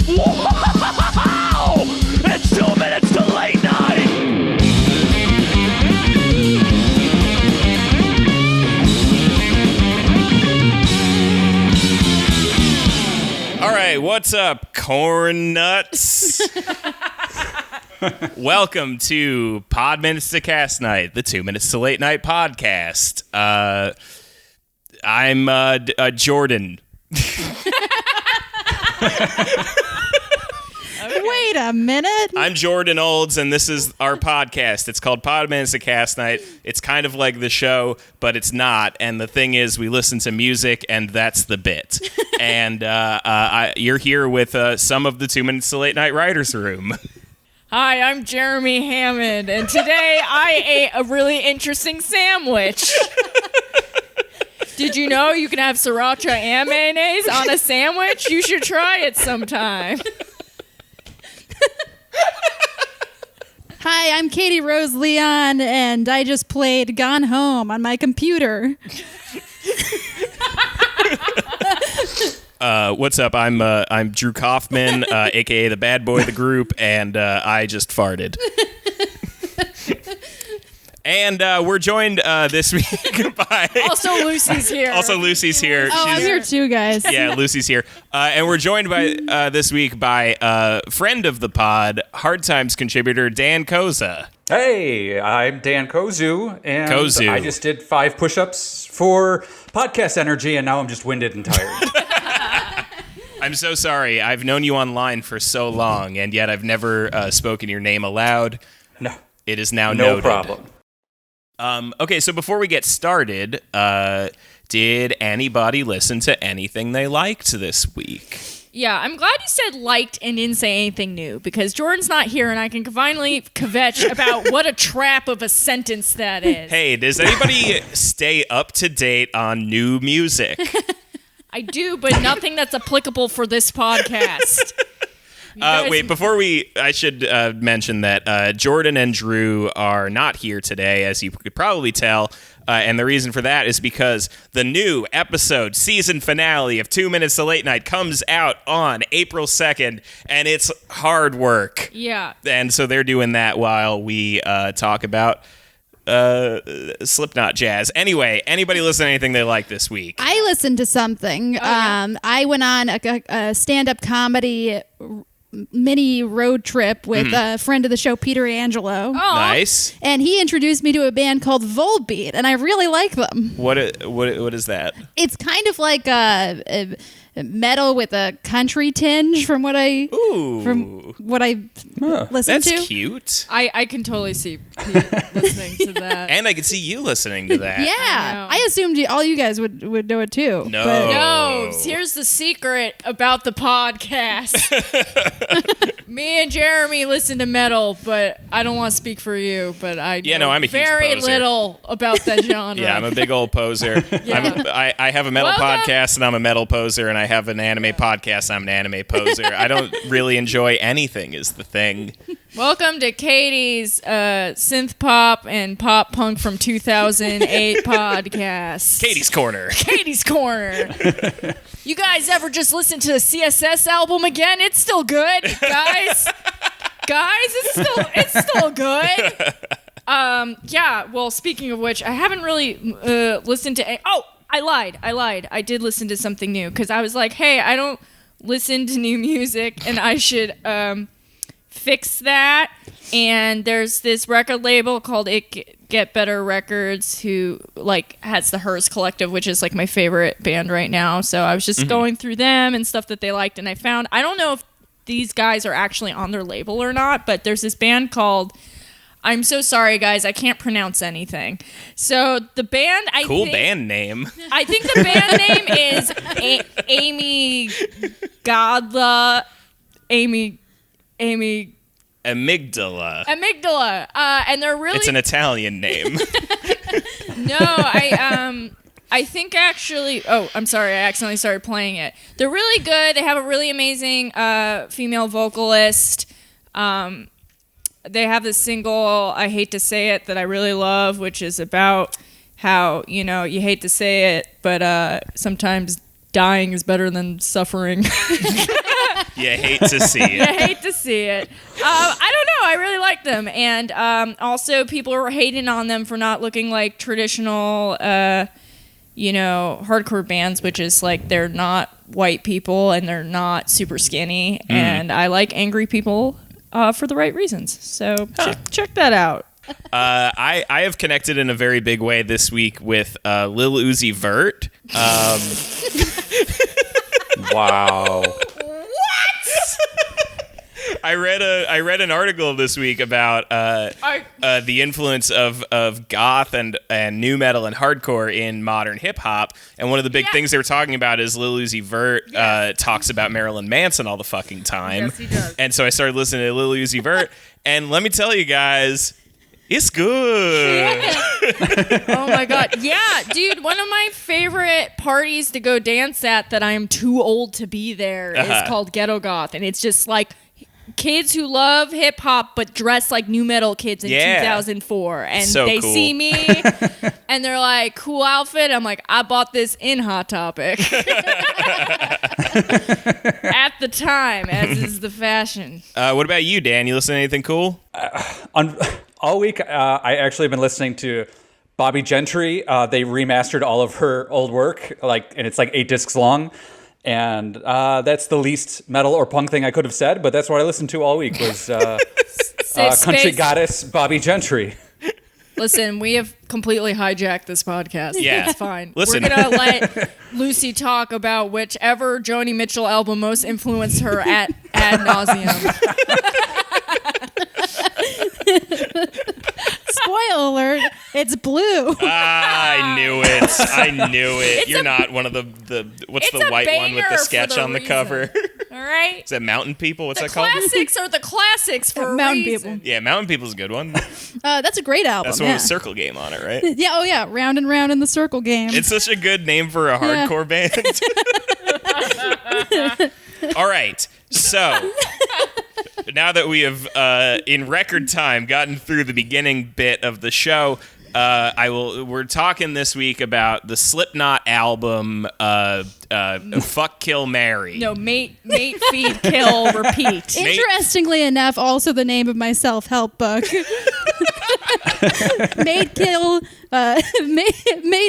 Wow! It's 2 minutes to late night! All right, what's up, corn nuts? Welcome to Pod Minutes to Cast Night, the 2 Minutes to Late Night podcast. I'm Jordan. Wait a minute. I'm Jordan Olds, and this is our podcast. It's called Pod Minutes to Cast Night. It's kind of like the show, but it's not. And the thing is, we listen to music, and that's the bit. And you're here with some of the 2 Minutes to Late Night Writers Room. Hi, I'm Jeremy Hammond, and today I ate a really interesting sandwich. Did you know you can have sriracha and mayonnaise on a sandwich? You should try it sometime. Hi, I'm Katie Rose Leon, and I just played Gone Home on my computer. What's up? I'm Drew Kaufman, aka the bad boy of the group, and I just farted. And we're joined this week by... Also, Lucie's here. Lucie's here. Oh, I'm here too, guys. Yeah, Lucie's here. And we're joined by this week by friend of the pod, Hard Times contributor, Dan Kozuh. Hey, I'm Dan Kozuh, and I just did 5 push-ups for podcast energy, and now I'm just winded and tired. I'm so sorry. I've known you online for so long, and yet I've never spoken your name aloud. No. It is now No noted. problem. Okay, so before we get started, did anybody listen to anything they liked this week? Yeah, I'm glad you said liked and didn't say anything new, because Jordan's not here and I can finally kvetch about what a trap of a sentence that is. Hey, does anybody stay up to date on new music? I do, but nothing that's applicable for this podcast. Wait, I should mention that Jordan and Drew are not here today, as you could probably tell. And the reason for that is because the new episode, season finale of 2 Minutes to Late Night comes out on April 2nd, and it's hard work. Yeah. And so they're doing that while we talk about Slipknot jazz. Anyway, anybody listen to anything they like this week? I listened to something. I went on a stand-up comedy mini road trip with a friend of the show, Peter Angelo. Nice. And he introduced me to a band called Volbeat, and I really like them. What is that? It's kind of like a metal with a country tinge from what I listen to. That's cute. I can totally see listening to that. And I could see you listening to that. Yeah, I assumed all you guys would know it too. No. No, here's the secret about the podcast. Me and Jeremy listen to metal, but I don't want to speak for you, but I know I'm a huge very poser. Little about that genre. Yeah, I'm a big old poser. I have a metal podcast, and I'm a metal poser, and I have an anime podcast, I'm an anime poser. I don't really enjoy anything is the thing. Welcome to Katie's synth pop and pop punk from 2008 podcast. Katie's Corner. Katie's Corner. You guys ever just listen to the CSS album again? It's still good, guys. It's still good. Yeah, well, speaking of which, I haven't really listened to I lied. I did listen to something new because I was like, hey, I don't listen to new music and I should fix that. And there's this record label called Get Better Records who has the Hers Collective, which is my favorite band right now. So I was just going through them and stuff that they liked, and I found, I don't know if these guys are actually on their label or not, but there's this band called, I'm so sorry, guys, I can't pronounce anything. So the band, band name. I think the band name is Amy Godla, Amy Amygdala. And they're really... It's an Italian name. No, I think actually... Oh, I'm sorry, I accidentally started playing it. They're really good. They have a really amazing female vocalist. They have this single, I Hate to Say It, that I really love, which is about how, you hate to say it, but sometimes dying is better than suffering. You hate to see it. You hate to see it. I don't know. I really like them. And also, people were hating on them for not looking like traditional, hardcore bands, which is like they're not white people and they're not super skinny. And I like angry people for the right reasons. So check that out. I have connected in a very big way this week with Lil Uzi Vert. Wow. I read an article this week about the influence of goth and nu metal and hardcore in modern hip hop, and one of the big things they were talking about is Lil Uzi Vert talks about Marilyn Manson all the fucking time. Yes, he does. And so I started listening to Lil Uzi Vert, and let me tell you guys, it's good. Oh my god. Yeah, dude, one of my favorite parties to go dance at that I am too old to be there is called Ghetto Goth, and it's just like kids who love hip hop but dress like nu metal kids in 2004, and so they cool. see me and they're like, cool outfit. I'm like, I bought this in Hot Topic at the time, as is the fashion. What about you, Dan? You listen to anything cool? All week, I actually have been listening to Bobby Gentry. They remastered all of her old work, and it's like 8 discs long. And that's the least metal or punk thing I could have said, but that's what I listened to all week was country goddess Bobby Gentry. Listen, we have completely hijacked this podcast. Yeah. It's fine. Listen. We're going to let Lucie talk about whichever Joni Mitchell album most influenced her ad nauseum. Spoiler alert, it's blue. I knew it. You're not one of the what's the white one with the sketch on the cover? All right. Is that Mountain People? What's The that called? classics are the classics for a Mountain reason. People. Yeah, Mountain People's a good one. That's a great album. That's the one with Circle Game on it, right? Yeah, oh yeah, Round and Round in the Circle Game. It's such a good name for a hardcore band. All right, so now that we have, in record time, gotten through the beginning bit of the show, we're talking this week about the Slipknot album, Fuck, Kill, Marry. No, Mate.Feed.Kill.Repeat. Interestingly enough, also the name of my self-help book. Mate,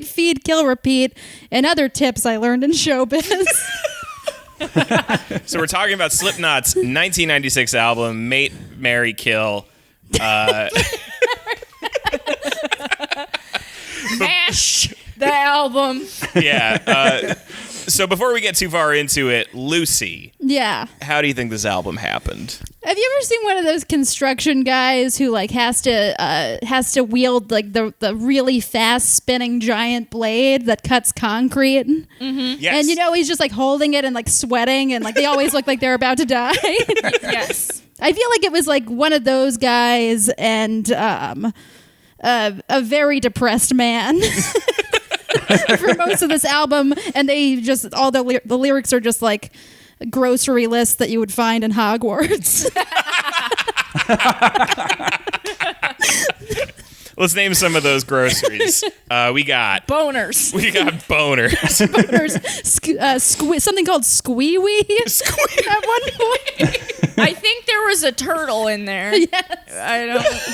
Feed, Kill, Repeat, and other tips I learned in showbiz. So we're talking about Slipknot's 1996 album, Mate, Marry, Kill. Mash the album. Yeah. So before we get too far into it, Lucie. Yeah. How do you think this album happened? Have you ever seen one of those construction guys who has to wield the really fast spinning giant blade that cuts concrete? Mm-hmm. Yes. And he's just holding it and sweating and they always look like they're about to die. Yes. I feel like it was one of those guys and a very depressed man for most of this album, and they just all the lyrics are just like grocery lists that you would find in Hogwarts. Let's name some of those groceries. We got boners. Something called squee-wee at one point. I think there was a turtle in there. Yes.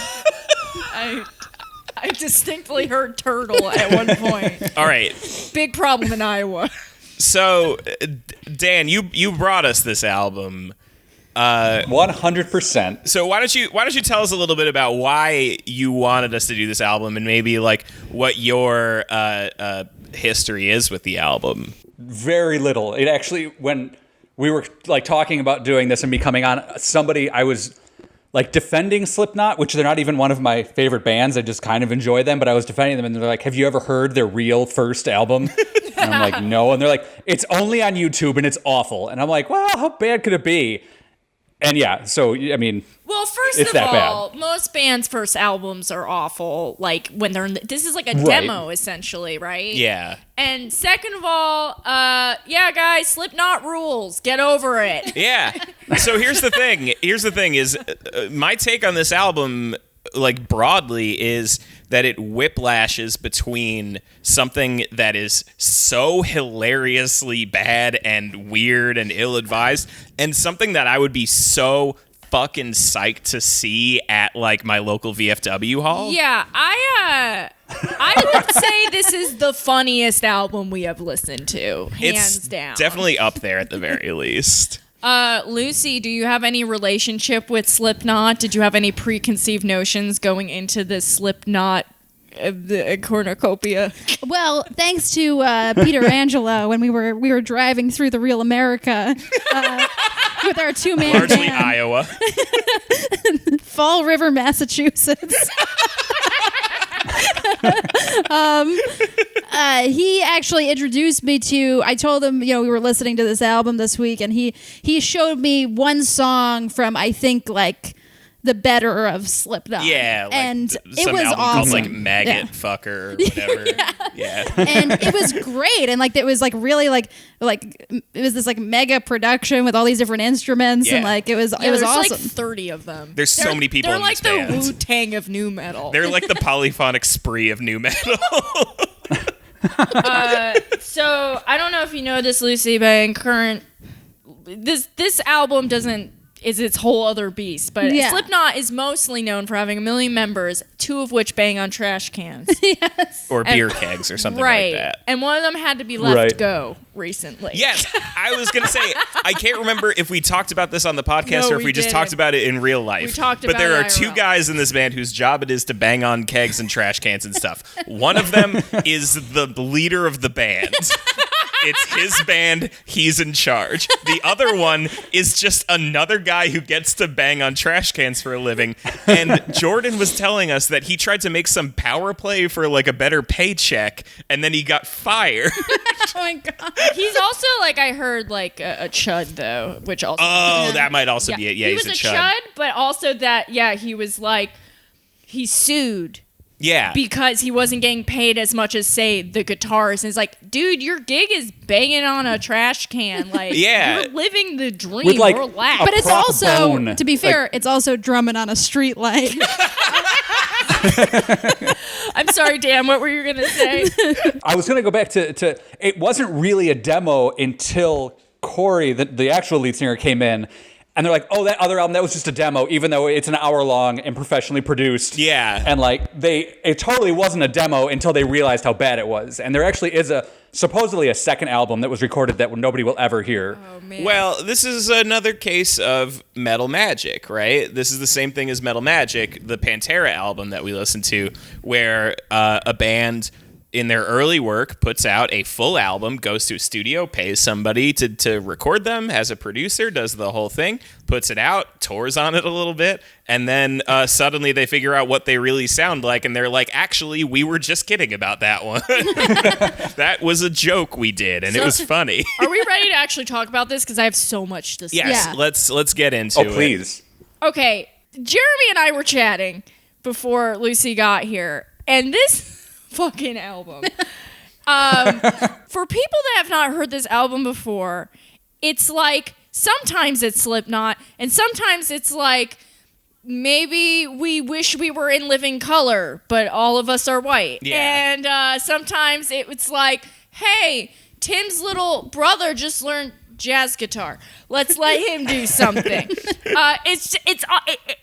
I distinctly heard turtle at one point. All right. Big problem in Iowa. So, Dan, you brought us this album. 100%. So why don't you tell us a little bit about why you wanted us to do this album and maybe what your history is with the album? Very little. It actually, when we were talking about doing this and becoming on somebody, I was defending Slipknot, which they're not even one of my favorite bands. I just kind of enjoy them, but I was defending them, and they're like, have you ever heard their real first album? And I'm like, no. And they're like, it's only on YouTube, and it's awful. And I'm like, well, how bad could it be? And yeah, so, I mean, well, first it's of that all, bad. most bands' first albums are awful. When they're this is a demo, essentially, right? Yeah. And second of all, guys, Slipknot rules. Get over it. Yeah. So here's the thing is my take on this album, broadly, is that it whiplashes between something that is so hilariously bad and weird and ill-advised and something that I would be so fucking psyched to see at like my local VFW hall. Yeah, I would say this is the funniest album we have listened to, hands down. Definitely up there at the very least. Lucie, do you have any relationship with Slipknot? Did you have any preconceived notions going into this Slipknot cornucopia? Well, thanks to Peter Angelo, when we were driving through the Real America with our two-man Largely band, Iowa. Fall River, Massachusetts. He actually introduced me to, I told him, we were listening to this album this week, and he showed me one song from, I think, like, the better of Slipknot. Yeah, like and some it was album awesome. called like Maggot Yeah. Fucker or whatever. Yeah. And it was great, and like it was like really like it was this like mega production with all these different instruments, and Yeah. like it was There's awesome. like 30 of them. There's so many people They're in like this band. the Wu-Tang of new metal. They're like the polyphonic spree of new metal. So I don't know if you know this, Lucie, but in current this album is its whole other beast. But Yeah. Slipknot is mostly known for having 1 million members, 2 of which bang on trash cans. Yes. Or beer kegs or something Right. like that. And one of them had to be let Right. go recently. Yes, I was going to say, I can't remember if we talked about this on the podcast No, or if we we just didn't. talked about it in real life. We talked but about there it are 2 IRL. guys in this band whose job it is to bang on kegs and trash cans and stuff. One of them is the leader of the band. It's his band. He's in charge. The other one is just another guy who gets to bang on trash cans for a living. And Jordan was telling us that he tried to make some power play for like a better paycheck, and then he got fired. Oh my god. He's also, like, I heard, like, a chud, though, which also... Oh, that might also be it. Yeah, he he's was a a chud. but also that, he was, like, he sued Yeah. because he wasn't getting paid as much as, say, the guitarist. And it's like, dude, your gig is banging on a trash can. Like, Yeah. you're living the dream. With, like, Relax. a But it's prop also, bone. to be fair, it's also drumming on a street light. I'm sorry, Dan, what were you going to say? I was going to go back to it wasn't really a demo until Corey, the actual lead singer, came in. And they're like, oh, that other album, that was just a demo, even though it's an hour long and professionally produced. Yeah. And like, it totally wasn't a demo until they realized how bad it was. And there actually is supposedly a second album that was recorded that nobody will ever hear. Oh, man. Well, this is another case of Metal Magic, right? This is the same thing as Metal Magic, the Pantera album that we listened to, where a band in their early work puts out a full album, goes to a studio, pays somebody to record them, has a producer, does the whole thing, puts it out, tours on it a little bit, and then suddenly they figure out what they really sound like, and they're like, actually, we were just kidding about that one. That was a joke we did, and it was funny. Are we ready to actually talk about this? Because I have so much to say. Yes, Yeah. let's get into it. Oh, please. Okay, Jeremy and I were chatting before Lucie got here, and this fucking album. For people that have not heard this album before, it's like sometimes it's Slipknot, and sometimes it's like maybe we wish we were in living color, but all of us are white. Yeah. And sometimes it's like, hey, Tim's little brother just learned jazz guitar. Let's let him do something. It's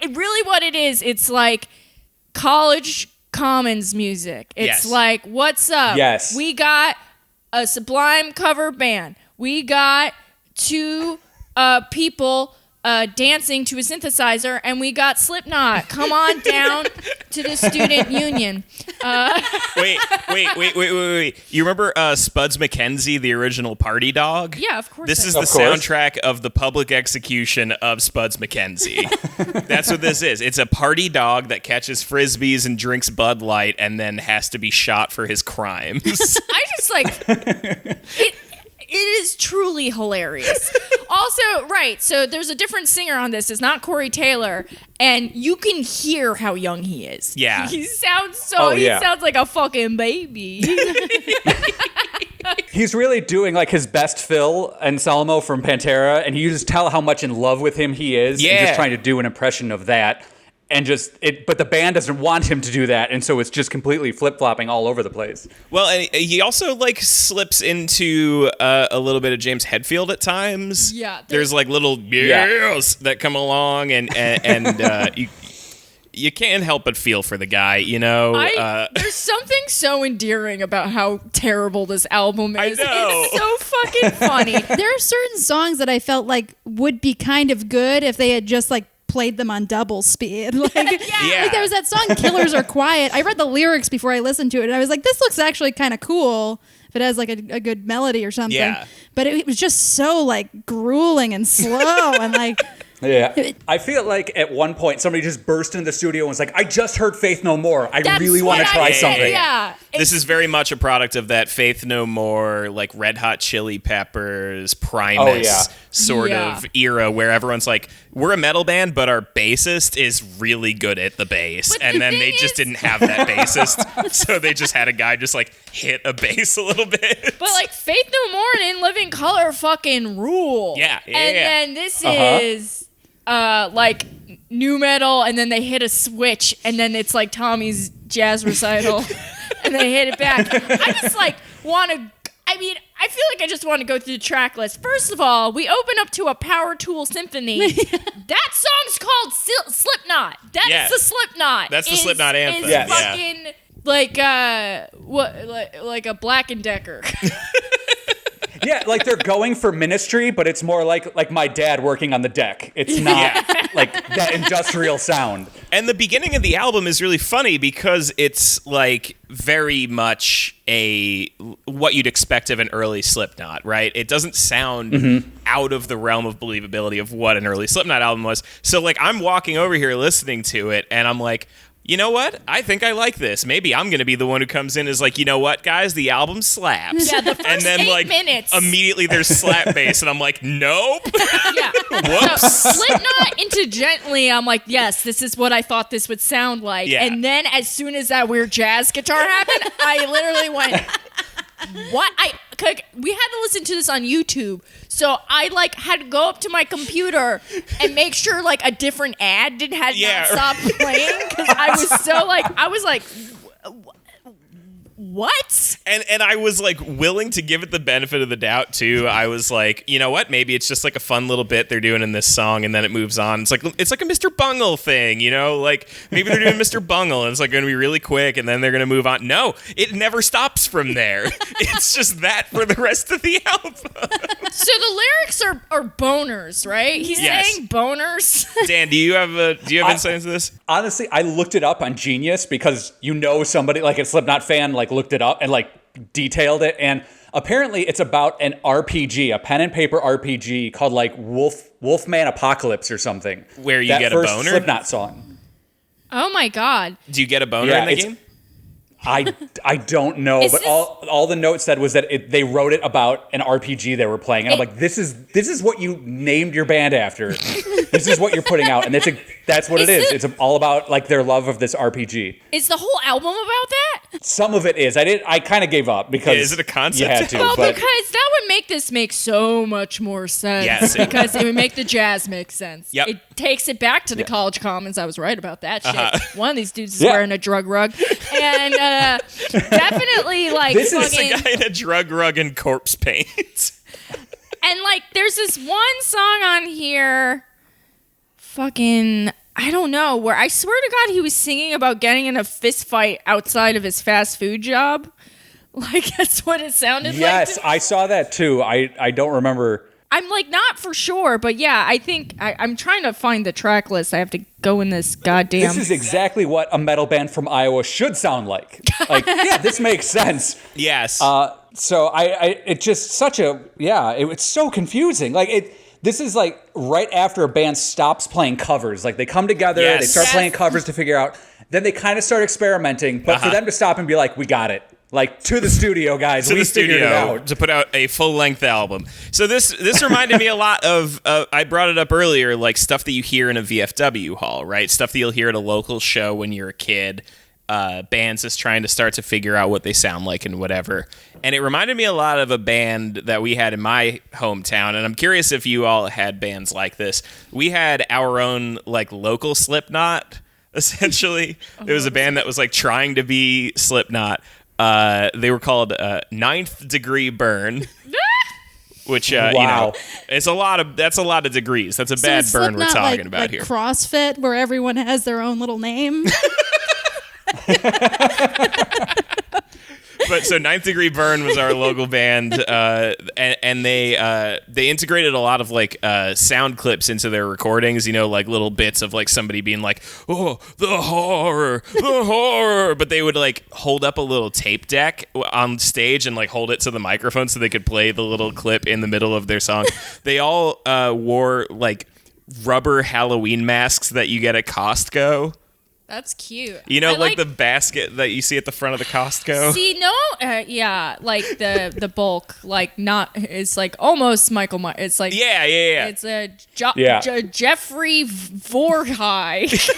really what it is. It's like college Commons music. It's Yes. like, what's up? Yes. We got a Sublime cover band. We got 2 people dancing to a synthesizer, and we got Slipknot. Come on down to the student union. Wait. You remember Spuds MacKenzie, the original Party Dog? Yeah, of course. This I is do. the Of course. soundtrack of the public execution of Spuds MacKenzie. That's what this is. It's a party dog that catches frisbees and drinks Bud Light and then has to be shot for his crimes. I just like it is truly hilarious. Also, right, so there's a different singer on this. It's not Corey Taylor, and you can hear how young he is. Yeah. He sounds Oh, yeah. he sounds like a fucking baby. He's really doing like his best Phil Anselmo from Pantera, and you just tell how much in love with him he is. And Yeah. just trying to do an impression of that. and but the band doesn't want him to do that, and so it's just completely flip-flopping all over the place. Well, and he also like slips into a little bit of James Hetfield at times. Yeah, there's like little yes that come along, and you can't help but feel for the guy, you know. There's something so endearing about how terrible this album is. I know. It's so fucking funny. There are certain songs that I felt like would be kind of good if they had just like played them on double speed. Like, Yeah. like there was that song "Killers Are Quiet." I read the lyrics before I listened to it, and I was like, "This looks actually kind of cool if it has like a good melody or something." Yeah. But it was just so like grueling and slow, and like. Yeah. I feel like at one point somebody just burst into the studio and was like, I just heard Faith No More. I That's really want to what try I said, something. Yeah. This is very much a product of that Faith No More, like Red Hot Chili Peppers, Primus sort of era where everyone's like, we're a metal band, but our bassist is really good at the bass. But And the then thing they just is- didn't have that bassist. So they just had a guy just like hit a bass a little bit. But like Faith No More and In Living Color fucking rule. Yeah, yeah, And yeah. then this is like new metal, and then they hit a switch, and then it's like Tommy's jazz recital, and they hit it back. I just like want to. I mean, I feel like I just want to go through the track list. First of all, we open up to a Power Tool symphony. That song's called Slipknot. That's Yes. the Slipknot. That's the Slipknot anthem. Is Yes. fucking like like a Black and Decker. Yeah, like they're going for Ministry, but it's more like my dad working on the deck. It's not like that industrial sound. And the beginning of the album is really funny because it's like very much what you'd expect of an early Slipknot, right? It doesn't sound out of the realm of believability of what an early Slipknot album was. So like I'm walking over here listening to it and I'm like, you know what? I think I like this. Maybe I'm going to be the one who comes in is like, you know what, guys? The album slaps. Yeah, the first and then 8 like minutes. immediately there's slap bass and I'm like, nope. Yeah. Whoops. So, Slipknot into Gently, I'm like, yes, this is what I thought this would sound like. Yeah. And then as soon as that weird jazz guitar happened, I literally went, what? We had to listen to this on YouTube. So I like had to go up to my computer and make sure like a different ad didn't have Yeah. not stop playing because I was like, what? And I was like willing to give it the benefit of the doubt too. I was like, you know what? Maybe it's just like a fun little bit they're doing in this song, and then it moves on. It's like a Mr. Bungle thing, you know? Like maybe they're doing Mr. Bungle, and it's like going to be really quick, and then they're going to move on. No, it never stops from there. It's just that for the rest of the album. So the lyrics are boners, right? He's Yes. saying boners. Dan, do you have insight into this? Honestly, I looked it up on Genius because somebody like a Slipknot fan like looked it up and like detailed it, and apparently it's about an RPG, a pen and paper RPG called like Wolfman Apocalypse or something. Where you that get a first boner? Slipknot song. Oh my god. Do you get a boner Yeah, in the it's- game? I don't know, Is but this- all the note said was that they wrote it about an RPG they were playing, and I'm like, this is what you named your band after. This is what you're putting out, and that's what it Is is. it- It's all about like their love of this RPG. Is the whole album about that? Some of it is. I kind of gave up because Is it a concept you had to, album? Well, but because that would make this make so much more sense. Yes, it because it would make the jazz make sense. Yep. It takes it back to the college commons. I was right about that shit. One of these dudes is Yeah. wearing a drug rug, and definitely like This is fucking. It's a guy in a drug rug and corpse paint. And like, there's this one song on here, fucking, I don't know, where I swear to God he was singing about getting in a fist fight outside of his fast food job. Like, that's what it sounded like. yes, I saw that too. I don't remember. I'm like, not for sure, but yeah, I think I'm trying to find the track list. I have to go in this goddamn. This is exactly what a metal band from Iowa should sound like. Like, yeah, this makes sense. Yes. So it just such a it's so confusing. Like this is like right after a band stops playing covers. Like they come together, Yes. they start Yes. playing covers to figure out. Then they kind of start experimenting. But for them to stop and be like, "We got it," like to the studio, guys, to we the figured it studio out. to put out a full-length album. So this reminded me a lot of I brought it up earlier, like stuff that you hear in a VFW hall, right? Stuff that you'll hear at a local show when you're a kid. Bands just trying to start to figure out what they sound like and whatever. And it reminded me a lot of a band that we had in my hometown. And I'm curious if you all had bands like this. We had our own like local Slipknot. essentially. There was a band that was like trying to be Slipknot. They were called Ninth Degree Burn. Which Wow. it's that's a lot of degrees. That's a So bad is burn we're Slipknot talking like, about like here. CrossFit, where everyone has their own little name. But so Ninth Degree Burn was our local band, and they integrated a lot of like sound clips into their recordings. You know, like little bits of like somebody being like, "Oh, the horror, the horror," but they would like hold up a little tape deck on stage and like hold it to the microphone so they could play the little clip in the middle of their song. They all wore like rubber Halloween masks that you get at Costco. That's cute. You know, I like the basket that you see at the front of the Costco. See, no, yeah, like the bulk, like not. It's like almost Michael Myers. It's like Yeah. It's a Jeffrey Voorhees.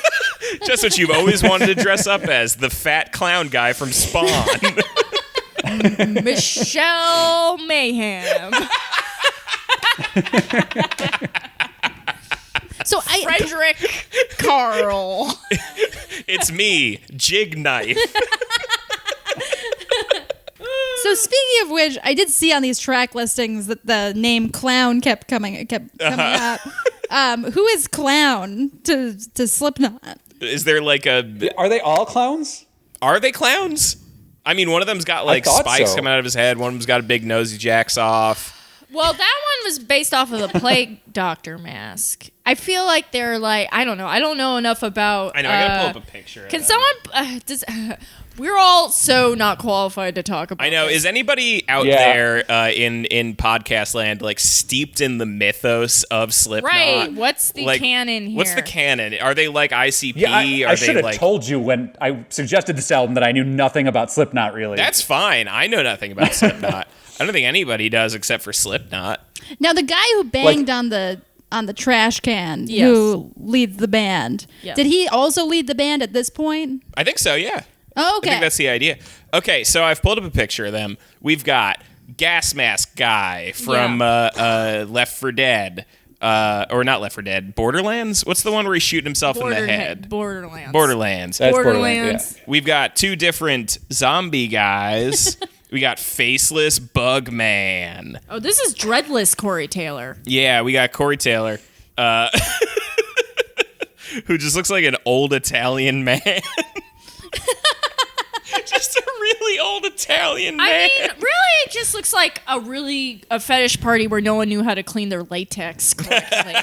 Just what you've always wanted to dress up as, the fat clown guy from Spawn. Michelle Mayhem. So Frederick Carl. It's me, Jig Knife. So speaking of which, I did see on these track listings that the name Clown kept coming up. Who is Clown to Slipknot? Is there like Are they all clowns? Are they clowns? I mean, one of them's got like thought spikes so. coming out of his head. One of them's got a big nose he jacks off. Well, that one was based off of the Plague Doctor mask. I feel like they're like, I don't know. I don't know enough about. I know. I gotta pull up a picture. Can someone? We're all so not qualified to talk about. I know. this. Is anybody out there in podcast land like steeped in the mythos of Slipknot? Right. What's the Like, canon here? What's the canon? Are they like ICP? Yeah, I Are should they have like? told you when I suggested this album that I knew nothing about Slipknot, really. That's fine. I know nothing about Slipknot. I don't think anybody does except for Slipknot. Now the guy who banged on the trash can, Yes. who leads the band, Yes. did he also lead the band at this point? I think so. Yeah. Oh, I okay. think that's the idea. Okay, so I've pulled up a picture of them. We've got Gas Mask Guy from Left 4 Dead. Or not Left 4 Dead. Borderlands? What's the one where he's shooting himself in the head? Borderlands. Borderlands. That's Borderlands. We've got two different zombie guys. We got Faceless Bug Man. Oh, this is Dreadless Corey Taylor. Yeah, we got Corey Taylor. Who just looks like an old Italian man. Just a really old Italian man. I mean, really, it just looks like a fetish party where no one knew how to clean their latex correctly.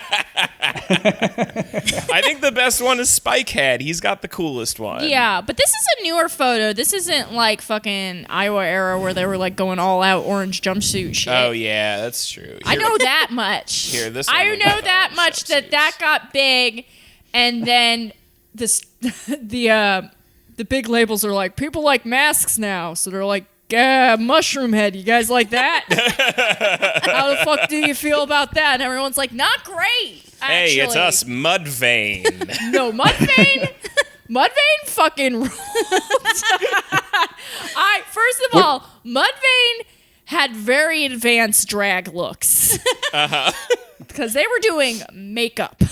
I think the best one is Spikehead. He's got the coolest one. Yeah, but this is a newer photo. This isn't like fucking Iowa era where they were like going all out orange jumpsuit shit. Oh yeah, that's true. I know that much. Here, this I one know with that orange much jumpsuits. that got big, and then the big labels are like, people like masks now, so they're like, mushroom head, you guys like that? How the fuck do you feel about that? And everyone's like, not great. Hey, it's actually." us, Mudvayne. No, Mudvayne. Mudvayne fucking rules. First of all, Mudvayne had very advanced drag looks. Because they were doing makeup.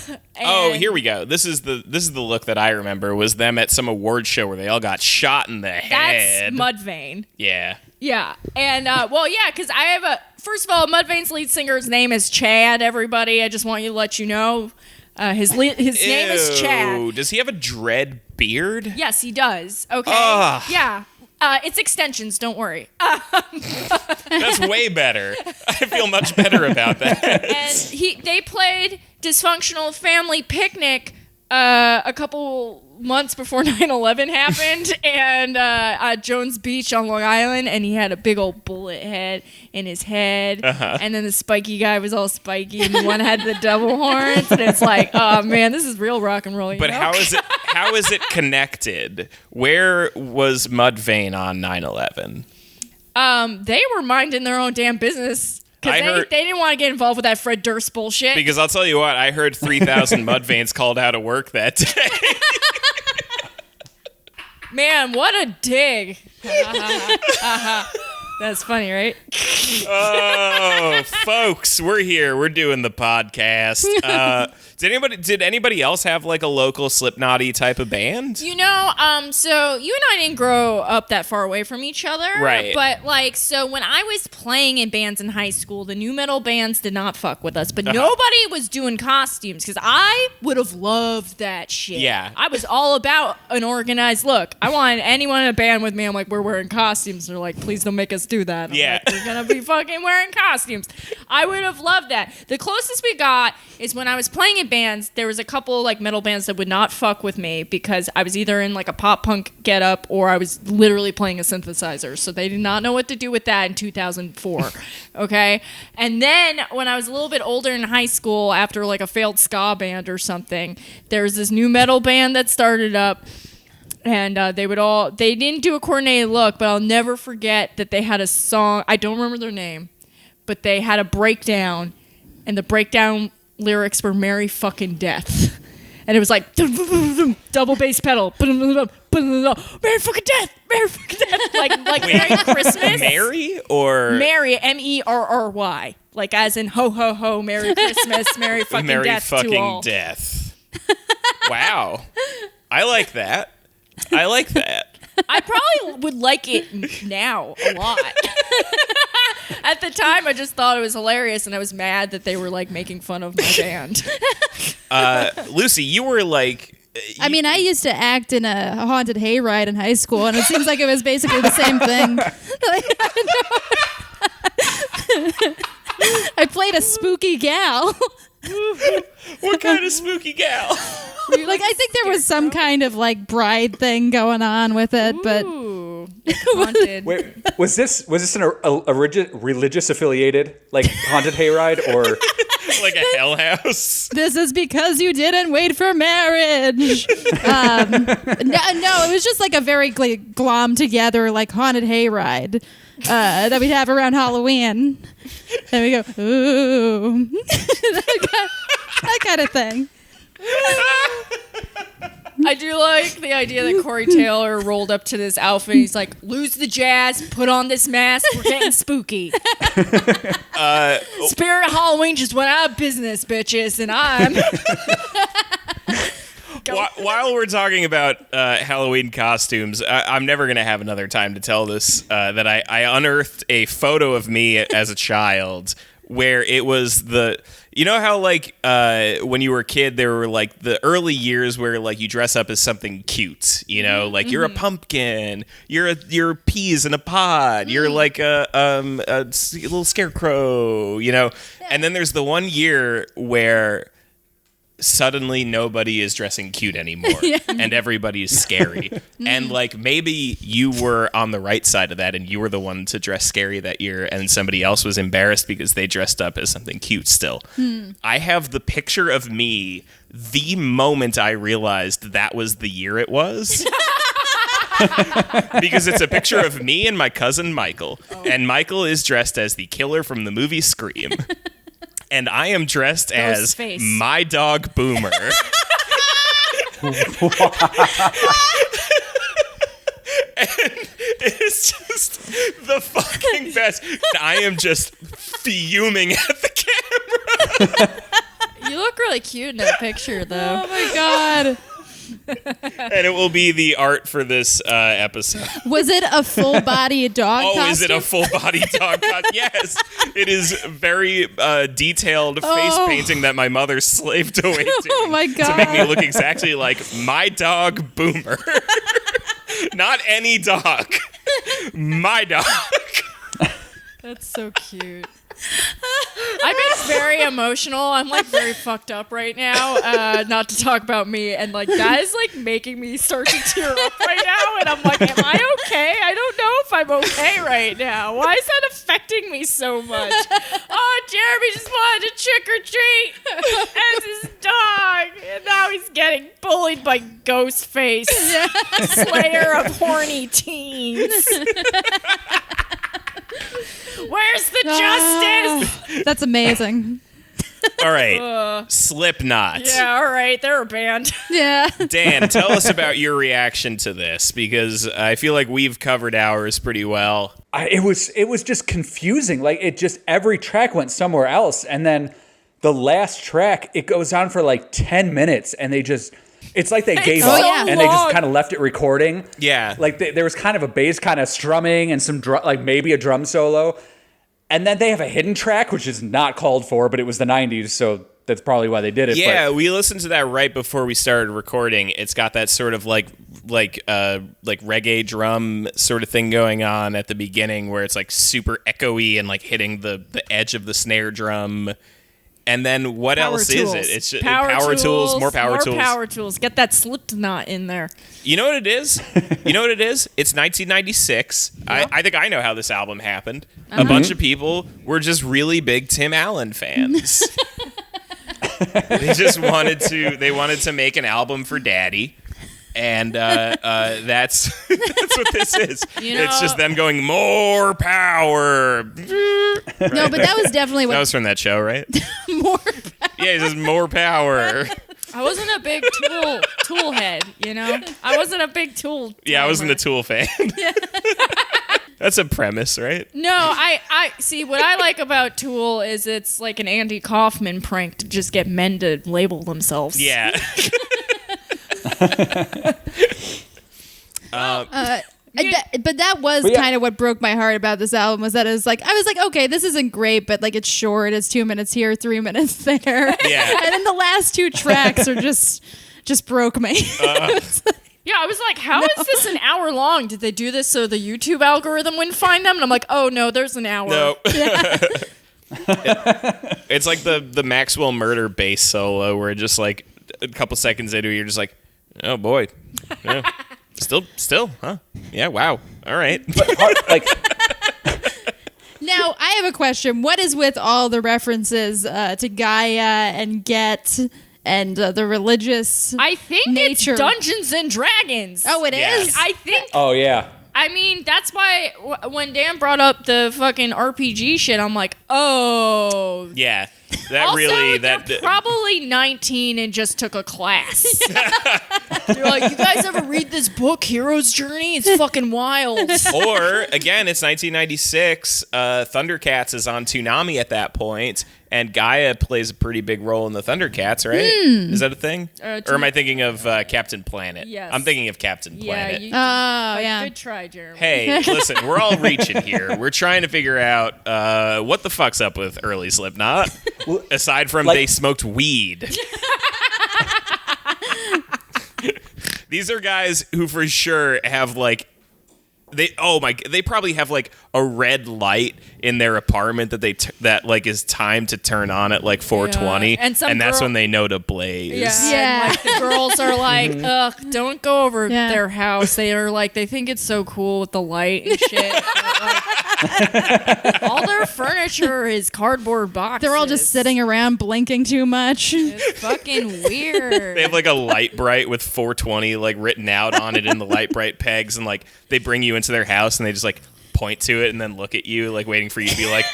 Oh, And here we go. This is the look that I remember was them at some award show where they all got shot in the head. That's Mudvayne. Yeah. Yeah. And, because I have first of all, Mudvayne's lead singer's name is Chad, everybody. I just want you to let you know. His name is Chad. Ew, does he have a dread beard? Yes, he does. Okay. Ugh. Yeah. It's extensions, don't worry. That's way better. I feel much better about that. And they played Dysfunctional Family Picnic a couple months before 9/11 happened, and at Jones Beach on Long Island, and he had a big old bullet head in his head, and then the spiky guy was all spiky, and the one had the double horns, and it's like, oh man, this is real rock and roll. But how is it connected? Where was Mudvayne on 9/11? They were minding their own damn business. I Because heard- they didn't want to get involved with that Fred Durst bullshit. Because I'll tell you what, I heard 3,000 Mudvaynes called out of work that day. Man, what a dig. That's funny, right? Oh, folks, we're here. We're doing the podcast. Did anybody else have like a local Slipknot-y type of band? So you and I didn't grow up that far away from each other. Right. But so when I was playing in bands in high school, the nu metal bands did not fuck with us, but nobody was doing costumes because I would have loved that shit. Yeah. I was all about an organized look. I wanted anyone in a band with me. I'm like, we're wearing costumes. They're like, please don't make us do that. I'm Yeah. like, we're gonna be fucking wearing costumes. I would have loved that. The closest we got is when I was playing in bands, there was a couple like metal bands that would not fuck with me because I was either in like a pop punk getup or I was literally playing a synthesizer. So they did not know what to do with that in 2004. Okay. And then when I was a little bit older in high school, after like a failed ska band or something, there was this new metal band that started up. And they didn't do a coordinated look, but I'll never forget that they had a song. I don't remember their name, but they had a breakdown, and the breakdown lyrics were "Merry fucking death," and it was like double bass pedal, Merry fucking death, Merry fucking death, like Merry Christmas, Mary or Merry Merry, like as in ho ho ho, Merry Christmas, Merry fucking Merry death fucking to all. death. Wow, I like that. I probably would like it now a lot. At the time, I just thought it was hilarious, and I was mad that they were like making fun of my band. Lucie, you were like. I mean, I used to act in a haunted hayride in high school, and it seems like it was basically the same thing. I played a spooky gal. What kind of spooky gal? Like, I think there was some kind of like bride thing going on with it, but Ooh, haunted. Wait, was this a religious affiliated like haunted hayride or Like a hell house? this is because you didn't wait for marriage. No, it was just like a very glom together like haunted hayride that we'd have around Halloween. And we go, ooh, that kind of thing. I do like the idea that Corey Taylor rolled up to this outfit. He's like, lose the jazz, put on this mask, we're getting spooky. Spirit of Halloween just went out of business, bitches, and I'm... While we're talking about Halloween costumes, I'm never going to have another time to tell this, that I unearthed a photo of me as a child where it was you know how like when you were a kid, there were like the early years where like you dress up as something cute, you know, like you're a pumpkin, you're peas in a pod, you're like a little scarecrow, you know, and then there's the one year where suddenly nobody is dressing cute anymore and everybody's scary. And like maybe you were on the right side of that and you were the one to dress scary that year and somebody else was embarrassed because they dressed up as something cute still. I have the picture of me the moment I realized that was the year it was. Because it's a picture of me and my cousin Michael. And Michael is dressed as the killer from the movie Scream. And I am dressed as face. my dog Boomer. And it's just the fucking best. And I am just fuming at the camera. You look really cute in that picture, though. Oh my God. And it will be the art for this episode. Was it a full body dog costume? Is it a full body dog costume? Yes. It is very detailed face painting that my mother slaved away to. Oh my God. To make me look exactly like my dog Boomer. Not any dog. My dog. That's so cute. I'm just very emotional. I'm like very fucked up right now. Not to talk about me, and like that is like making me start to tear up right now. And I'm like, am I okay? I don't know if I'm okay right now. Why is that affecting me so much? Oh, Jeremy just wanted to trick or treat as his dog, and now he's getting bullied by Ghostface, slayer of horny teens. Where's the justice? That's amazing. All right. Slipknot. Yeah, all right. They're a band. Yeah. Dan, tell us about your reaction to this, because I feel like we've covered ours pretty well. it was just confusing. Like it just every track went somewhere else, and then the last track it goes on for like 10 minutes, and it's like they gave up and they just kind of left it recording. Yeah, like there was kind of a bass kind of strumming and some like maybe a drum solo, and then they have a hidden track which is not called for, but it was the 90s, so that's probably why they did it. Yeah, we listened to that right before we started recording. It's got that sort of like reggae drum sort of thing going on at the beginning, where it's like super echoey and like hitting the edge of the snare drum. And then what else is it? It's just power tools, more power tools. More power tools. Get that Slipknot in there. You know what it is? You know what it is? It's 1996. Yep. I think I know how this album happened. A bunch of people were just really big Tim Allen fans. They just wanted to make an album for Daddy. And that's what this is. It's just them going, more power. Right. No, but that was definitely what... That was from that show, right? More power. Yeah, he says more power. I wasn't a big Tool head, I wasn't a big Tool. Yeah, I wasn't a Tool fan. Yeah. That's a premise, right? No, I see what I like about Tool is it's like an Andy Kaufman prank to just get men to label themselves. Yeah. But that was kind of what broke my heart about this album, was that I was like, okay, this isn't great, but like it's short, it's 2 minutes here, 3 minutes there. Yeah. And then the last two tracks are just broke me. Yeah, I was like, how is this an hour long? Did they do this so the YouTube algorithm wouldn't find them? And I'm like, oh no, there's an hour. No. It's like the Maxwell Murder bass solo, where just like a couple seconds into it, you're just like, oh boy. Yeah. Still, huh? Yeah, wow. All right. Now, I have a question. What is with all the references to Gaia and Get and the religious I think nature? It's Dungeons and Dragons. Oh, it is? I think... Oh, yeah. I mean, that's why when Dan brought up the fucking RPG shit, I'm like, oh. Yeah. That also, really... they're probably 19 and just took a class. They're like, you guys ever read this book, Hero's Journey? It's fucking wild. Or, again, it's 1996. Thundercats is on Toonami at that point, and Gaia plays a pretty big role in the Thundercats, right? Is that a thing? Or am I thinking of Captain Planet? Yes. I'm thinking of Captain Planet. Yeah. Good try, Jeremy. Hey, listen, we're all reaching here. We're trying to figure out what the fuck's up with early Slipknot, aside from they smoked weed. These are guys who for sure have like they probably have like a red light in their apartment that like is timed to turn on at like 4:20, yeah. and that's when they know to blaze. Yeah. And, like, the girls are like, ugh, don't go over their house. They are like, they think it's so cool with the light and shit. But, like, all their furniture is cardboard boxes. They're all just sitting around blinking too much. It's fucking weird. They have like a light bright with 420 like written out on it in the light bright pegs, and like they bring you into their house and they just like point to it and then look at you like waiting for you to be like,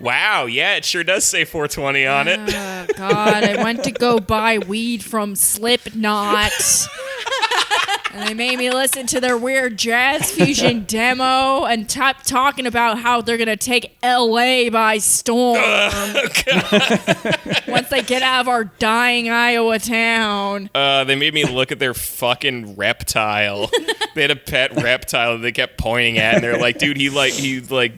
wow, yeah, it sure does say 420 on it. Oh God, I went to go buy weed from Slipknot. And they made me listen to their weird jazz fusion demo and talking about how they're going to take LA by storm once they get out of our dying Iowa town. They made me look at their fucking reptile. They had a pet reptile that they kept pointing at, and they're like, dude, he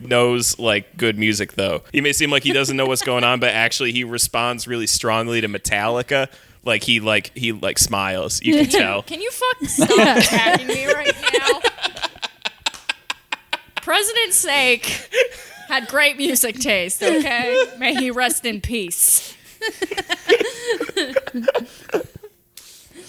knows like good music though. He may seem like he doesn't know what's going on, but actually he responds really strongly to Metallica. Like he smiles. You can tell. Can you fucking stop attacking me right now? President's sake had great music taste, okay? May he rest in peace.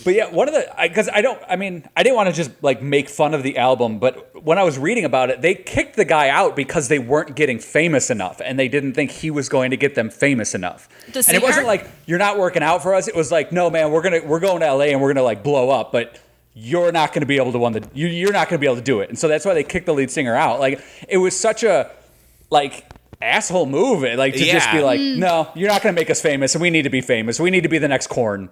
But yeah, one of the, because I didn't want to just like make fun of the album, but when I was reading about it, they kicked the guy out because they weren't getting famous enough, and they didn't think he was going to get them famous enough. And it wasn't like, you're not working out for us. It was like, no, man, we're going to LA and we're gonna like blow up, but you're not going to be able to you're not going to be able to do it. And so that's why they kicked the lead singer out. Like, it was such a like asshole move, like to just be like, no, you're not going to make us famous, and we need to be famous. We need to be the next Korn.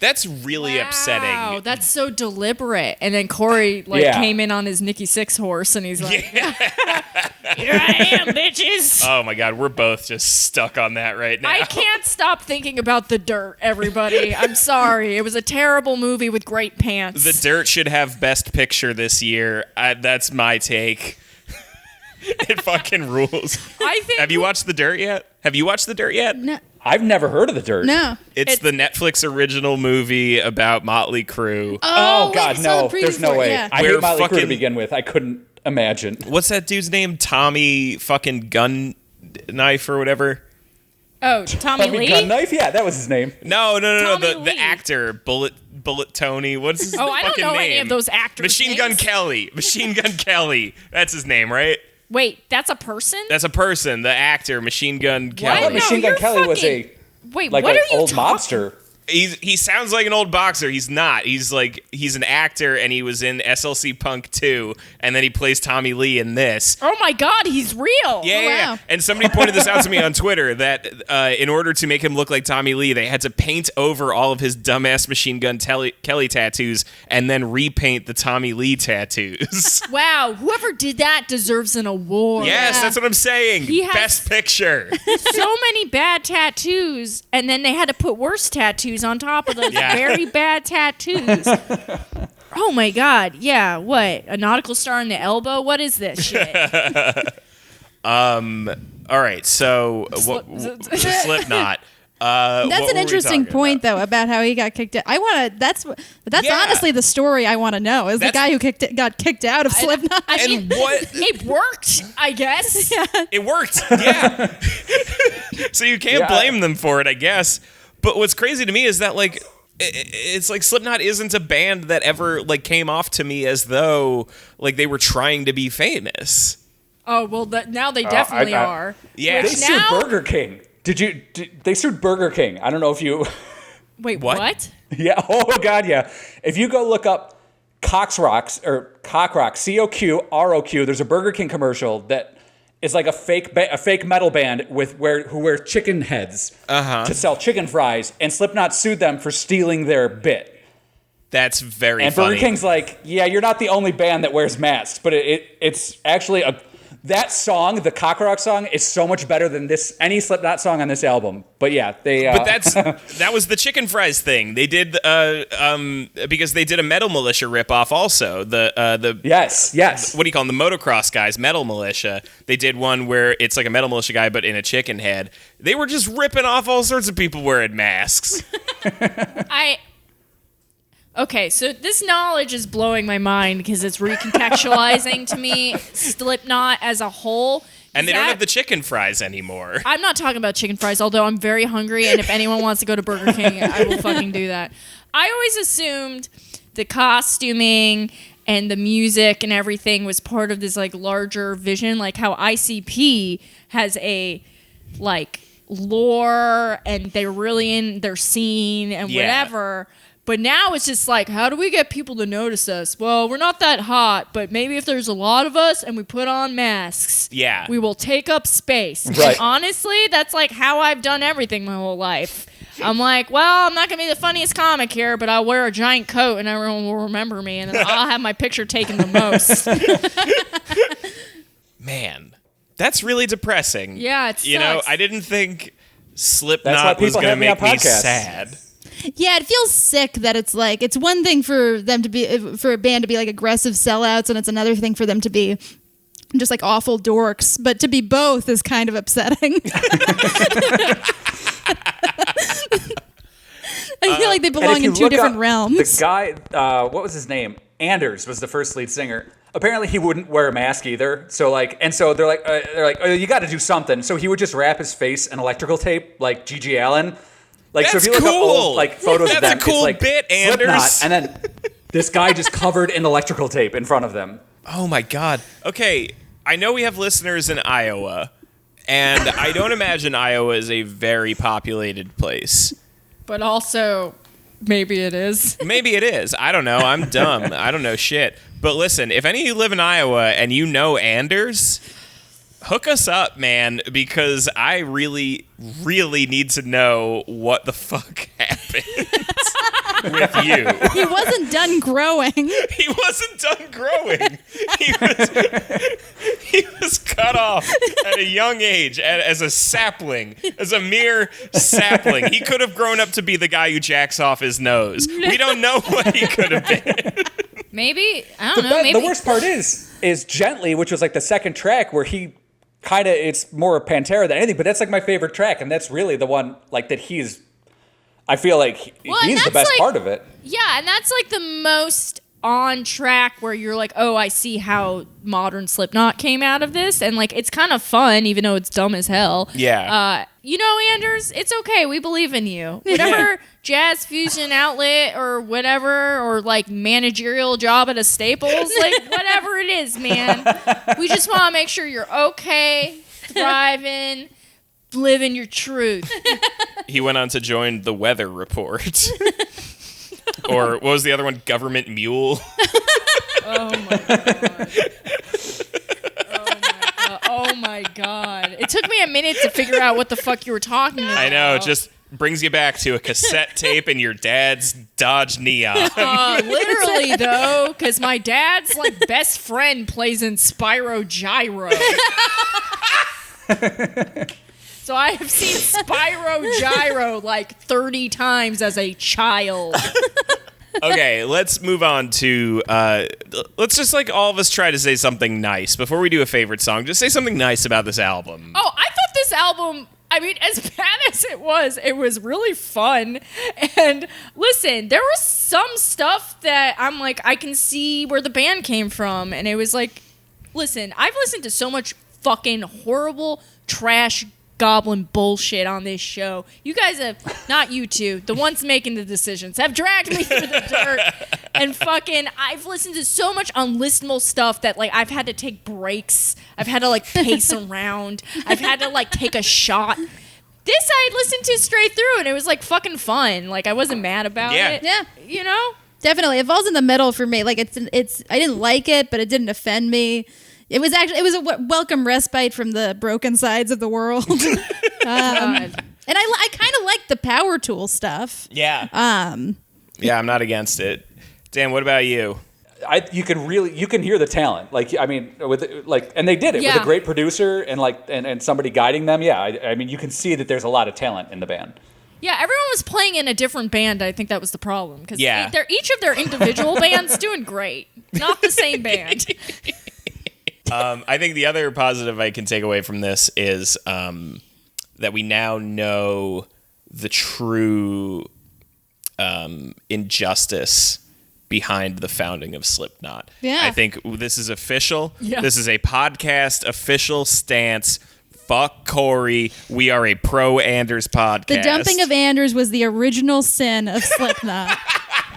That's really Wow, upsetting. that's so deliberate. And then Corey came in on his Nikki Sixx horse, and he's like, "Here I am, bitches." Oh my God, we're both just stuck on that right now. I can't stop thinking about The Dirt, everybody. I'm sorry. It was a terrible movie with great pants. The Dirt should have Best Picture this year. That's my take. It fucking rules. I think. Have you watched The Dirt yet? No. I've never heard of The Dirt. No. It's the Netflix original movie about Motley Crue. Oh, God, I saw no. the preview There's no for it, way. yeah. I We're hate Motley Crue to fucking- begin with. I couldn't imagine. What's that dude's name? Tommy fucking Gun Knife or whatever? Oh, Tommy Lee? Gun Knife? Yeah, that was his name. No. Tommy The Lee. actor, Bullet Tony. What's his Oh, I don't fucking know name? any of those actors' Machine Gun names. Kelly. Machine Gun Kelly. That's his name, right? Wait, that's a person? That's a person. The actor, Machine Gun Kelly. I thought No, Machine Gun you're Kelly was fucking- Wait, like what an are you old talking? mobster. He sounds like an old boxer. He's not. He's an actor, and he was in SLC Punk 2, and then he plays Tommy Lee in this. Oh my God, he's real. Yeah. wow. And somebody pointed this out to me on Twitter that in order to make him look like Tommy Lee, they had to paint over all of his dumbass Machine Gun Kelly tattoos and then repaint the Tommy Lee tattoos. Wow, whoever did that deserves an award. Yes, that's what I'm saying. He has- Best Picture. So many bad tattoos, and then they had to put worse tattoos on top of those Yeah. very bad tattoos. Oh my God, yeah, what? A nautical star in the elbow? What is this shit? All right, so Slipknot. That's an interesting point, though, about how he got kicked out. That's Yeah. honestly the story I want to know. Is the That's- guy who got kicked out of Slipknot? And what? It worked, I guess. It worked. Yeah. So you can't Yeah. blame them for it, I guess. But what's crazy to me is that it's like Slipknot isn't a band that ever came off to me as though they were trying to be famous. Oh, well, now they definitely I- are. Yeah. They Which sued now- Burger King. They sued Burger King. I don't know if you... Wait, What? what? Yeah. Oh, God, yeah. If you go look up Cockrock, COQROQ, there's a Burger King commercial that is like a fake metal band who wear chicken heads to sell chicken fries, and Slipknot sued them for stealing their bit. That's very And funny. Burger King's like, yeah, you're not the only band that wears masks, but it's actually that song, the Cockrock song, is so much better than any Slipknot song on this album. But yeah, they. But that was the chicken fries thing. They did because they did a Metal Militia ripoff also. The yes. what do you call them? The motocross guys, Metal Militia. They did one where it's like a Metal Militia guy, but in a chicken head. They were just ripping off all sorts of people wearing masks. Okay, so this knowledge is blowing my mind because it's recontextualizing to me Slipknot as a whole. And they don't have the chicken fries anymore. I'm not talking about chicken fries, although I'm very hungry, and if anyone wants to go to Burger King, I will fucking do that. I always assumed the costuming and the music and everything was part of this larger vision, like how ICP has a lore and they're really in their scene and whatever. But now it's just how do we get people to notice us? Well, we're not that hot, but maybe if there's a lot of us and we put on masks, Yeah. we will take up space. Right. And honestly, that's how I've done everything my whole life. I'm well, I'm not going to be the funniest comic here, but I'll wear a giant coat and everyone will remember me, and then I'll have my picture taken the most. Man, that's really depressing. Yeah, it You know, sucks. I didn't think That's why Slipknot was people going to have me on make me podcasts. sad. Yeah, it feels sick that it's it's one thing for them to be for a band to be aggressive sellouts, and it's another thing for them to be just awful dorks. But to be both is kind of upsetting. I feel like they And if belong you in two look different up realms. The guy, what was his name? Anders was the first lead singer. Apparently, he wouldn't wear a mask either. So they're like, oh, you got to do something. So he would just wrap his face in electrical tape, like GG Allin. So if That's you look up cool. old photos of That's them, a cool it's bit, Slipknot, Anders. and then this guy just covered in electrical tape in front of them. Oh my God. Okay, I know we have listeners in Iowa, and I don't imagine Iowa is a very populated place. But also, maybe it is. Maybe it is. I don't know. I'm dumb. I don't know shit. But listen, if any of you live in Iowa and you know Anders, hook us up, man, because I really, really need to know what the fuck happened. with you. He wasn't done growing. He wasn't done growing. He was cut off at a young age as a sapling, as a mere sapling. He could have grown up to be the guy who jacks off his nose. We don't know what he could have been. Maybe, I don't know. Maybe The worst part is Gently, which was like the second track where he kind of, it's more Pantera than anything, but that's like my favorite track, and that's really the one like that I feel like he's the best part of it. Yeah, and that's like the most on track where you're like, oh, I see how modern Slipknot came out of this, and like it's kind of fun, even though it's dumb as hell. Yeah. Anders, it's okay. We believe in you. Whatever jazz fusion outlet or whatever, or like managerial job at a Staples, like whatever it is, man. We just want to make sure you're okay, thriving, living your truth. He went on to join the Weather Report. Or what was the other one? Government Mule. Oh my god. Oh my god. It took me a minute to figure out what the fuck you were talking about. I know, it just brings you back to a cassette tape and your dad's Dodge Neon. Literally though, because my dad's like best friend plays in Spyro Gyro. So I have seen Spyro Gyro like 30 times as a child. Okay, let's move on to, let's just like all of us try to say something nice. Before we do a favorite song, just say something nice about this album. Oh, I thought this album, I mean, as bad as it was really fun. And listen, there was some stuff that I'm like, I can see where the band came from. And it was like, listen, I've listened to so much fucking horrible trash goblin bullshit on this show. You guys have, not you two, the ones making the decisions, have dragged me through the dirt. And fucking, I've listened to so much unlistenable stuff that like I've had to take breaks. I've had to like pace around. I've had to like take a shot. This I listened to straight through and it was like fucking fun. Like I wasn't mad about it. Yeah. You know? Definitely. It falls in the middle for me. Like it's I didn't like it, but it didn't offend me. It was a welcome respite from the broken sides of the world. And I kind of like the power tool stuff. Yeah. Yeah, I'm not against it. Dan, what about you? You can hear the talent. Like, I mean, and they did it with a great producer and somebody guiding them. Yeah, I mean, you can see that there's a lot of talent in the band. Yeah, everyone was playing in a different band. I think that was the problem because they're each of their individual bands doing great, not the same band. I think the other positive I can take away from this is that we now know the true injustice behind the founding of Slipknot. Yeah. I think this is official. Yeah. This is a podcast official stance. Fuck Corey. We are a pro Anders podcast. The dumping of Anders was the original sin of Slipknot.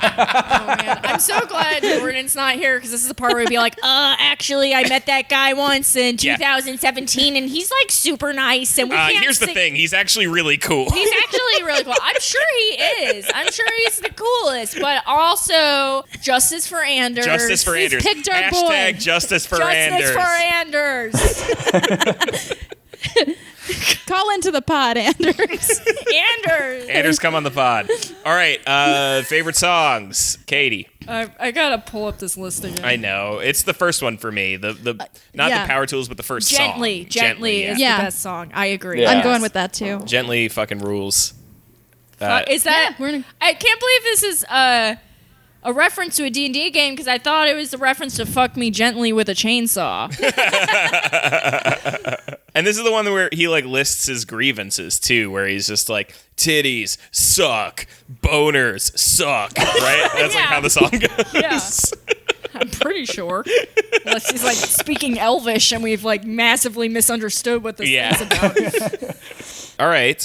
Oh man, I'm so glad Jordan's not here because this is the part where he'd be like, actually, I met that guy once in 2017 and he's like super nice and we can't here's the thing, he's actually really cool. He's actually really cool. I'm sure he is. I'm sure he's the coolest, but also justice for Anders. Justice for Anders. Picked our Hashtag boy. justice for Justice for Anders. Call into the pod, Anders. Anders, come on the pod. All right, favorite songs. Katie. I gotta pull up this list again. I know. It's the first one for me. Not the power tools, but the first song. Gently is the best song. I agree. Yeah. I'm going with that too. Gently fucking rules. Is that? Yeah, I can't believe this is a reference to a D&D game because I thought it was a reference to Fuck Me Gently with a Chainsaw. And this is the one where he like lists his grievances too, where he's just like, titties suck, boners suck, right? That's like how the song goes. Yeah. I'm pretty sure. Unless he's like speaking Elvish and we've like massively misunderstood what this is about. All right,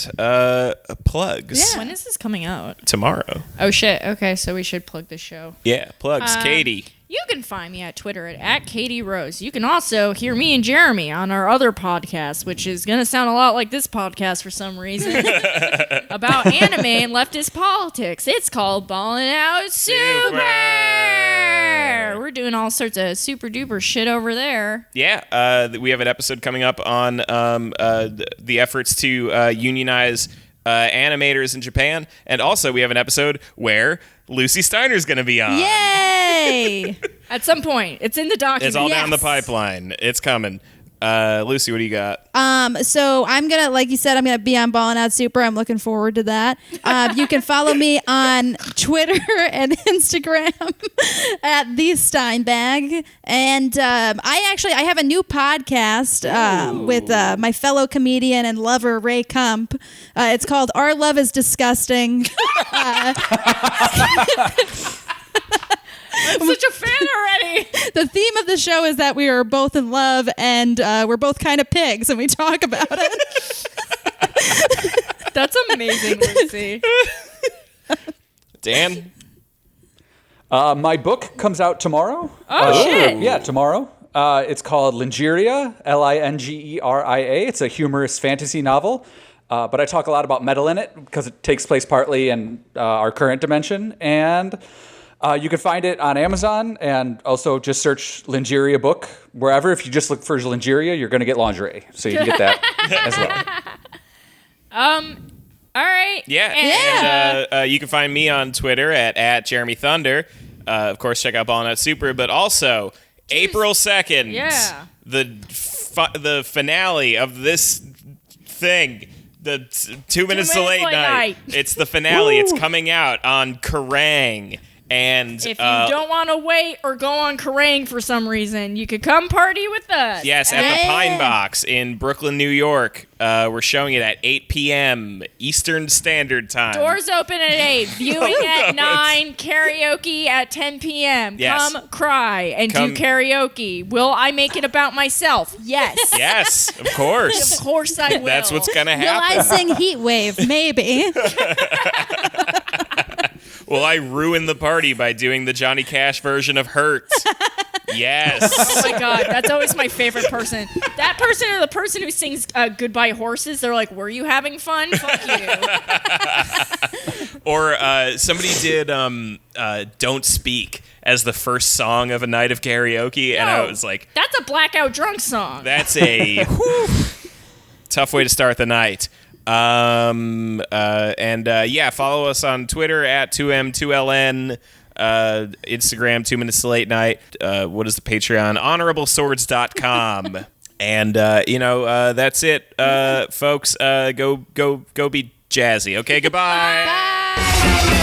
plugs. Yeah. When is this coming out? Tomorrow. Oh shit. Okay, so we should plug the show. Yeah, plugs. Katie. You can find me at Twitter at Katie Rose. You can also hear me and Jeremy on our other podcast, which is going to sound a lot like this podcast for some reason, about anime and leftist politics. It's called Ballin' Out Super! We're doing all sorts of super duper shit over there. Yeah, we have an episode coming up on the efforts to unionize animators in Japan. And also, we have an episode where Lucie Steiner's going to be on. Yay! At some point. It's in the document. It's all down the Yes. pipeline. It's coming. Lucie, what do you got? So I'm gonna, like you said, I'm gonna be on Ballin' Out Super. I'm looking forward to that. You can follow me on Twitter and Instagram at the Steinbag, and I have a new podcast with my fellow comedian and lover Ray Kump. It's called Our Love Is Disgusting. I'm such a fan already. The theme of the show is that we are both in love and we're both kind of pigs, and we talk about it. That's amazing, Lucie. Dan? My book comes out tomorrow. Oh, shit. Yeah, tomorrow. It's called Lingeria, Lingeria. It's a humorous fantasy novel. But I talk a lot about metal in it because it takes place partly in our current dimension. And you can find it on Amazon, and also just search Lingeria book wherever. If you just look for Lingeria, you're going to get lingerie. So you can get that as well. All right. Yeah. And you can find me on Twitter at Jeremy Thunder. Of course, check out Ballin' Out Super, but also April 2nd, the finale of this thing. The 2 minutes to late night. It's the finale. It's coming out on Kerrang! And if you don't want to wait or go on Kerrang for some reason, you could come party with us. Yes, at the Pine Box in Brooklyn, New York. We're showing it at 8 p.m. Eastern Standard Time. Doors open at 8, viewing at 9, karaoke at 10 p.m. Yes. Come cry and do karaoke. Will I make it about myself? Yes. Yes, of course. Of course I will. That's what's going to Will happen. I sing Heat Wave? Maybe. Will I ruin the party by doing the Johnny Cash version of Hurt? Yes. Oh my God, that's always my favorite person. That person or the person who sings Goodbye Horses, they're like, were you having fun? Fuck you. Or somebody did Don't Speak as the first song of a night of karaoke, and I was like... That's a blackout drunk song. That's a tough way to start the night. Follow us on Twitter at 2M2LN, Instagram 2 Minutes to Late Night. What is the Patreon? HonorableSwords.com. And that's it, folks. Go be jazzy. Okay, goodbye. Bye.